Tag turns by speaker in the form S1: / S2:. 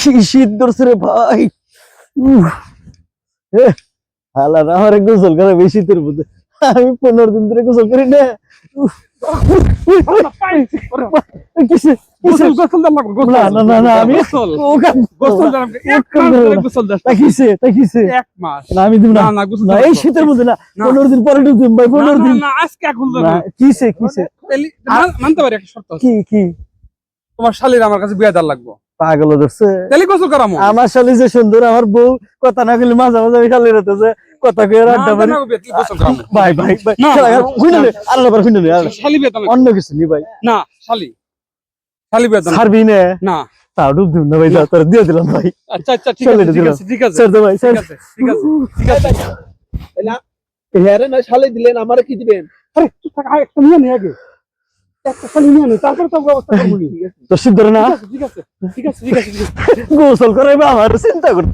S1: কি শীত ধরছে রে ভাই। হালা না আমার গোসল করে বেশি শীতের মধ্যে আমি 15 দিন ধরে গোসল করি না। কিসে
S2: গোসল গোসল দাও লাগবে গোসল
S1: না না না না আমি
S2: গোসল
S1: ওখান
S2: গোসল দাও এক মাস ধরে গোসল দাও
S1: তাকিছে
S2: এক মাস
S1: না আমি দিব না
S2: না গোসল
S1: না এই শীতের মধ্যে না 15 দিন পরে দিম ভাই 15 দিন
S2: না আজকে এখন
S1: না কিসে
S2: মানতে পারি একটা শর্ত
S1: কি কি
S2: তোমার শালীর আমার কাছে বিয়ে দেওয়া লাগবে
S1: পাগল ধরছে
S2: তাহলে গোসল করামো
S1: আমার শালি যে সুন্দর আমার বউ কথা না কইলে মাঝে মাঝে আমি শালির হাতে যে কথা কই আড্ডা মারি
S2: গোসল করামো
S1: ভাই ভাই ভাই
S2: না,
S1: হইলে আল্লাহ বার হইলে
S2: শালী বিয়ে দাও
S1: অন্য কিছু নি ভাই
S2: না শালী বিয়ে দাও
S1: ছাড়বি না
S2: না
S1: তাও ডুব দিন না ভাই যা তোর দিয়ে দিলাম ভাই
S2: আচ্ছা আচ্ছা ঠিক
S1: চলে
S2: আছে ঠিক
S1: দিলাম।
S2: আছে ঠিক আছে
S1: স্যার দে ভাই স্যার
S2: ঠিক আছে ঠিক আছে ঠিক আছে
S3: হ্যাঁ না শালি দিলেন আমারে কি দিবেন?
S2: আরে তুই থাক আগে একটা নিয়ে নে আগে একটা শালী নিয়ে নে তারপর তো ব্যবস্থা করব নি
S1: তো সিদ্ধ না
S2: ঠিক আছে ঠিক আছে ঠিক আছে ঠিক আছে
S1: গোসল করাইবা আমার চিন্তা করতে